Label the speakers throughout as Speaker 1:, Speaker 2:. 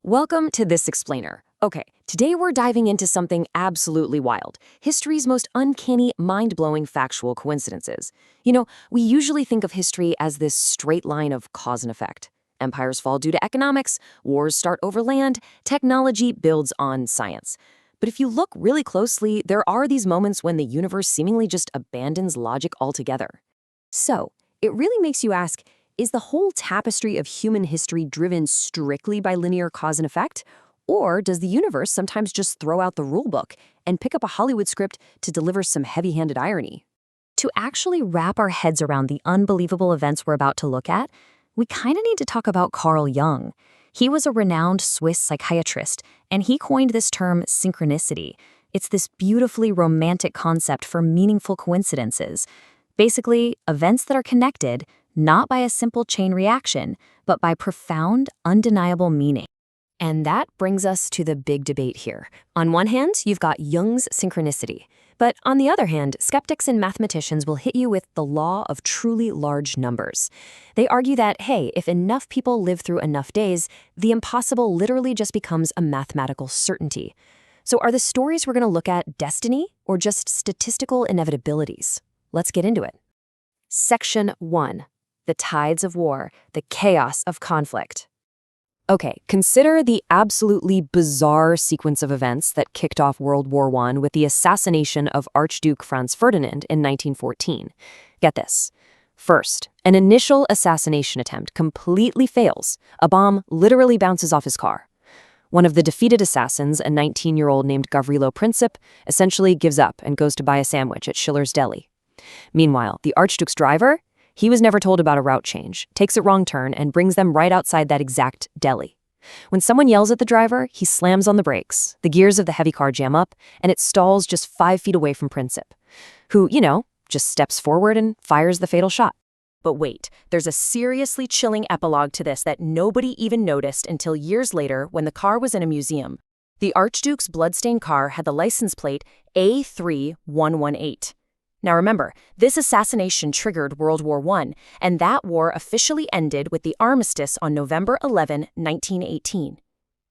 Speaker 1: Welcome to This Explainer. Okay, today we're diving into something absolutely wild. History's most uncanny, mind-blowing factual coincidences. We usually think of history as this straight line of cause and effect. Empires fall due to economics, wars start over land, technology builds on science. But if you look really closely, there are these moments when the universe seemingly just abandons logic altogether. So, it really makes you ask, is the whole tapestry of human history driven strictly by linear cause and effect? Or does the universe sometimes just throw out the rulebook and pick up a Hollywood script to deliver some heavy-handed irony? To actually wrap our heads around the unbelievable events we're about to look at, we kind of need to talk about Carl Jung. He was a renowned Swiss psychiatrist, and he coined this term synchronicity. It's this beautifully romantic concept for meaningful coincidences. Basically, events that are connected, not by a simple chain reaction, but by profound, undeniable meaning. And that brings us to the big debate here. On one hand, you've got Jung's synchronicity. But on the other hand, skeptics and mathematicians will hit you with the law of truly large numbers. They argue that, hey, if enough people live through enough days, the impossible literally just becomes a mathematical certainty. So are the stories we're going to look at destiny or just statistical inevitabilities? Let's get into it. Section 1. The tides of war, the chaos of conflict. Okay, consider the absolutely bizarre sequence of events that kicked off World War I with the assassination of Archduke Franz Ferdinand in 1914. Get this. First, an initial assassination attempt completely fails. A bomb literally bounces off his car. One of the defeated assassins, a 19-year-old named Gavrilo Princip, essentially gives up and goes to buy a sandwich at Schiller's Deli. Meanwhile, the Archduke's driver, he was never told about a route change, takes a wrong turn, and brings them right outside that exact deli. When someone yells at the driver, he slams on the brakes. The gears of the heavy car jam up, and it stalls just 5 feet away from Princip, who, just steps forward and fires the fatal shot. But wait, there's a seriously chilling epilogue to this that nobody even noticed until years later when the car was in a museum. The Archduke's bloodstained car had the license plate A3118. Now remember, this assassination triggered World War I, and that war officially ended with the armistice on November 11, 1918.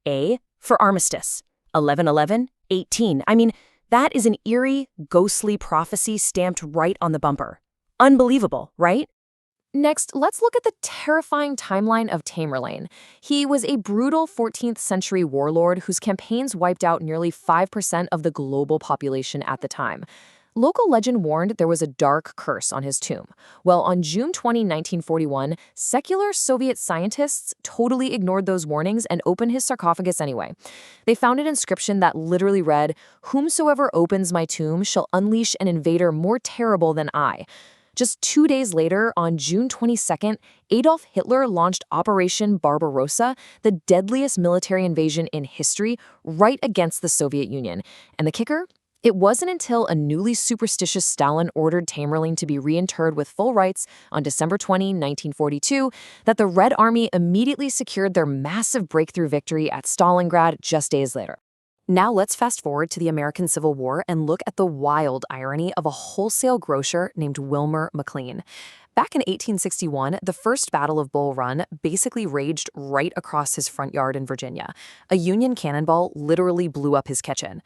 Speaker 1: A for armistice. 11/11/18. That is an eerie, ghostly prophecy stamped right on the bumper. Unbelievable, right? Next, let's look at the terrifying timeline of Tamerlane. He was a brutal 14th century warlord whose campaigns wiped out nearly 5% of the global population at the time. Local legend warned there was a dark curse on his tomb. Well, on June 20, 1941, secular Soviet scientists totally ignored those warnings and opened his sarcophagus anyway. They found an inscription that literally read, "Whomsoever opens my tomb shall unleash an invader more terrible than I." Just 2 days later, on June 22nd, Adolf Hitler launched Operation Barbarossa, the deadliest military invasion in history, right against the Soviet Union. And the kicker? It wasn't until a newly superstitious Stalin ordered Tamerlane to be reinterred with full rights on December 20, 1942, that the Red Army immediately secured their massive breakthrough victory at Stalingrad just days later. Now let's fast forward to the American Civil War and look at the wild irony of a wholesale grocer named Wilmer McLean. Back in 1861, the First Battle of Bull Run basically raged right across his front yard in Virginia. A Union cannonball literally blew up his kitchen.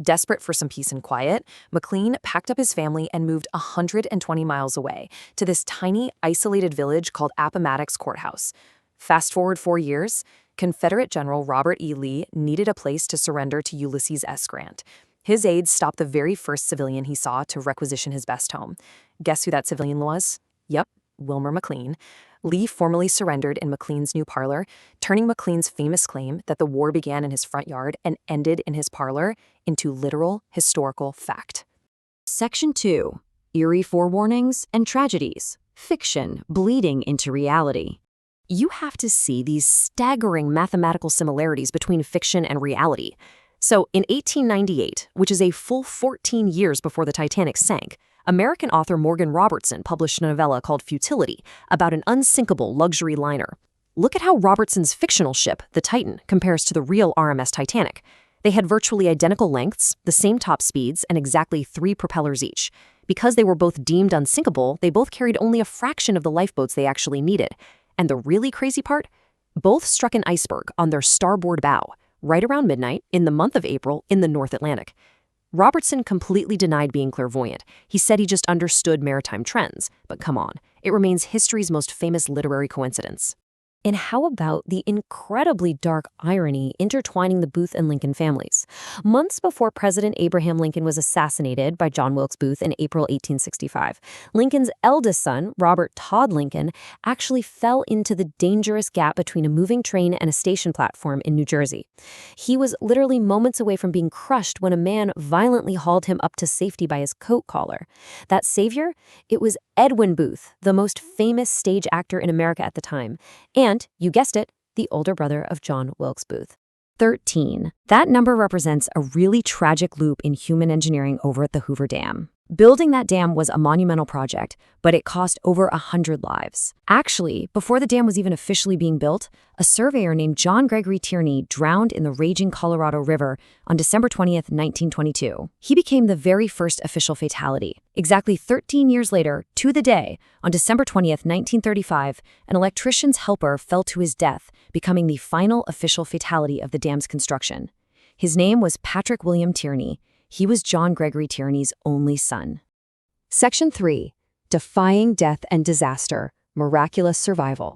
Speaker 1: Desperate for some peace and quiet, McLean packed up his family and moved 120 miles away to this tiny, isolated village called Appomattox Courthouse. Fast forward 4 years, Confederate General Robert E. Lee needed a place to surrender to Ulysses S. Grant. His aides stopped the very first civilian he saw to requisition his best home. Guess who that civilian was? Yep, Wilmer McLean. Lee formally surrendered in McLean's new parlor, turning McLean's famous claim that the war began in his front yard and ended in his parlor into literal historical fact. Section 2. Eerie forewarnings and tragedies. Fiction bleeding into reality. You have to see these staggering mathematical similarities between fiction and reality. So in 1898, which is a full 14 years before the Titanic sank, American author Morgan Robertson published a novella called Futility about an unsinkable luxury liner. Look at how Robertson's fictional ship, the Titan, compares to the real RMS Titanic. They had virtually identical lengths, the same top speeds, and exactly 3 propellers each. Because they were both deemed unsinkable, they both carried only a fraction of the lifeboats they actually needed. And the really crazy part? Both struck an iceberg on their starboard bow, right around midnight in the month of April in the North Atlantic. Robertson completely denied being clairvoyant. He said he just understood maritime trends. But come on, it remains history's most famous literary coincidence. And how about the incredibly dark irony intertwining the Booth and Lincoln families? Months before President Abraham Lincoln was assassinated by John Wilkes Booth in April 1865, Lincoln's eldest son, Robert Todd Lincoln, actually fell into the dangerous gap between a moving train and a station platform in New Jersey. He was literally moments away from being crushed when a man violently hauled him up to safety by his coat collar. That savior? It was Edwin Booth, the most famous stage actor in America at the time, and, you guessed it, the older brother of John Wilkes Booth. 13. That number represents a really tragic loop in human engineering over at the Hoover Dam. Building that dam was a monumental project, but it cost over 100 lives. Actually, before the dam was even officially being built, a surveyor named John Gregory Tierney drowned in the raging Colorado River on December 20th, 1922. He became the very first official fatality. Exactly 13 years later, to the day, on December 20th, 1935, an electrician's helper fell to his death, becoming the final official fatality of the dam's construction. His name was Patrick William Tierney. He was John Gregory Tierney's only son. Section 3. Defying Death and Disaster, Miraculous Survival.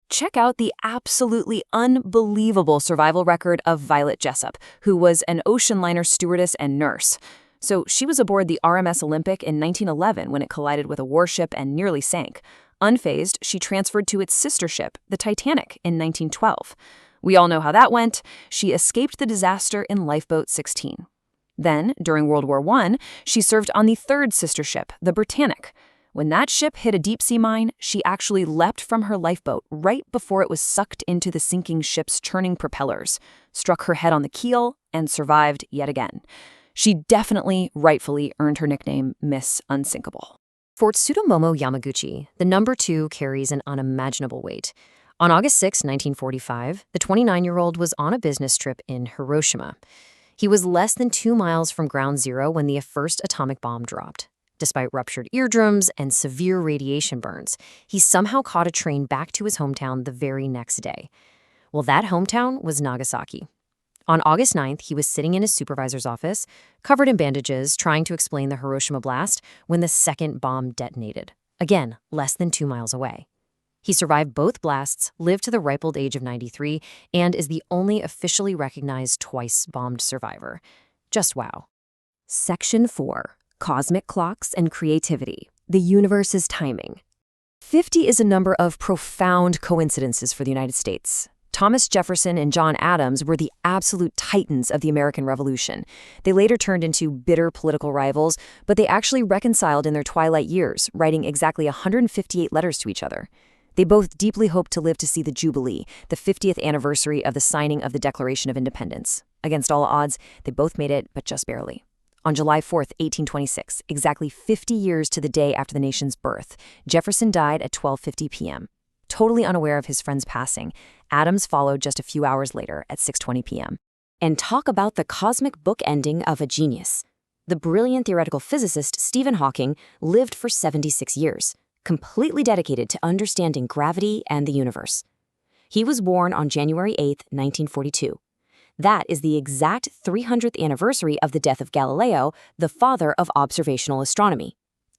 Speaker 1: Check out the absolutely unbelievable survival record of Violet Jessup, who was an ocean liner stewardess and nurse. So she was aboard the RMS Olympic in 1911 when it collided with a warship and nearly sank. Unfazed, she transferred to its sister ship, the Titanic, in 1912. We all know how that went. She escaped the disaster in Lifeboat 16. Then, during World War I, she served on the third sister ship, the Britannic. When that ship hit a deep-sea mine, she actually leapt from her lifeboat right before it was sucked into the sinking ship's churning propellers, struck her head on the keel, and survived yet again. She definitely, rightfully, earned her nickname Miss Unsinkable. For Tsutomu Yamaguchi, the number 2 carries an unimaginable weight. On August 6, 1945, the 29-year-old was on a business trip in Hiroshima. He was less than 2 miles from ground zero when the first atomic bomb dropped. Despite ruptured eardrums and severe radiation burns, he somehow caught a train back to his hometown the very next day. Well, that hometown was Nagasaki. On August 9th, he was sitting in his supervisor's office, covered in bandages, trying to explain the Hiroshima blast when the second bomb detonated. Again, less than 2 miles away. He survived both blasts, lived to the ripe old age of 93, and is the only officially recognized twice-bombed survivor. Just wow. Section 4. Cosmic Clocks and Creativity. The Universe's Timing. 50 is a number of profound coincidences for the United States. Thomas Jefferson and John Adams were the absolute titans of the American Revolution. They later turned into bitter political rivals, but they actually reconciled in their twilight years, writing exactly 158 letters to each other. They both deeply hoped to live to see the Jubilee, the 50th anniversary of the signing of the Declaration of Independence. Against all odds, they both made it, but just barely. On July 4th, 1826, exactly 50 years to the day after the nation's birth, Jefferson died at 12:50 p.m. Totally unaware of his friend's passing, Adams followed just a few hours later at 6:20 p.m. And talk about the cosmic book ending of a genius. The brilliant theoretical physicist Stephen Hawking lived for 76 years. Completely dedicated to understanding gravity and the universe. He was born on January 8, 1942. That is the exact 300th anniversary of the death of Galileo, the father of observational astronomy.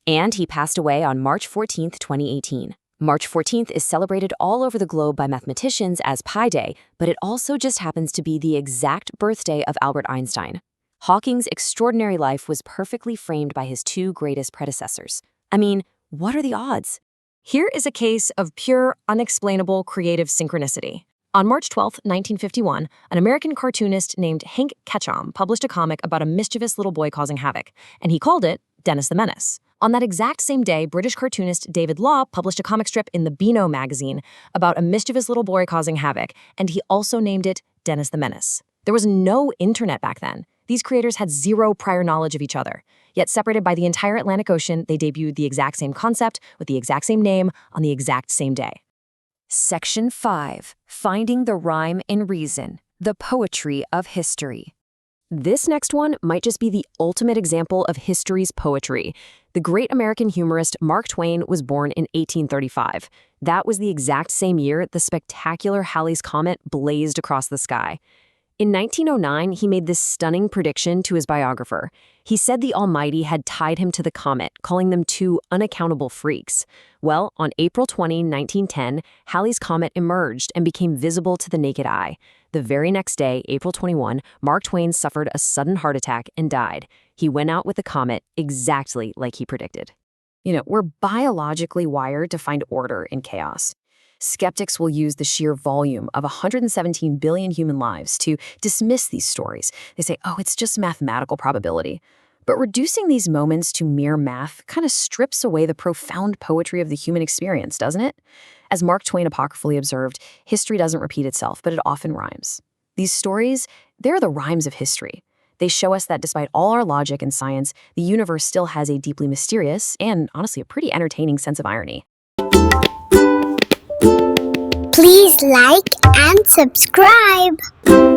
Speaker 1: And he passed away on March 14, 2018. March 14th is celebrated all over the globe by mathematicians as Pi Day, but it also just happens to be the exact birthday of Albert Einstein. Hawking's extraordinary life was perfectly framed by his 2 greatest predecessors. I mean, what are the odds? Here is a case of pure, unexplainable creative synchronicity. On March 12, 1951, an American cartoonist named Hank Ketchum published a comic about a mischievous little boy causing havoc, and he called it Dennis the Menace. On that exact same day, British cartoonist David Law published a comic strip in the Beano magazine about a mischievous little boy causing havoc, and he also named it Dennis the Menace. There was no internet back then. These creators had zero prior knowledge of each other. Yet separated by the entire Atlantic Ocean, they debuted the exact same concept with the exact same name on the exact same day. Section 5. Finding the Rhyme in Reason. The Poetry of History. This next one might just be the ultimate example of history's poetry. The great American humorist Mark Twain was born in 1835. That was the exact same year the spectacular Halley's Comet blazed across the sky. In 1909, he made this stunning prediction to his biographer. He said the Almighty had tied him to the comet, calling them two unaccountable freaks. Well, on April 20, 1910, Halley's Comet emerged and became visible to the naked eye. The very next day, April 21, Mark Twain suffered a sudden heart attack and died. He went out with the comet exactly like he predicted. We're biologically wired to find order in chaos. Skeptics will use the sheer volume of 117 billion human lives to dismiss these stories. They say, oh, it's just mathematical probability. But reducing these moments to mere math kind of strips away the profound poetry of the human experience, doesn't it? As Mark Twain apocryphally observed, history doesn't repeat itself, but it often rhymes. These stories, they're the rhymes of history. They show us that despite all our logic and science, the universe still has a deeply mysterious and, honestly, a pretty entertaining sense of irony.
Speaker 2: Please like and subscribe.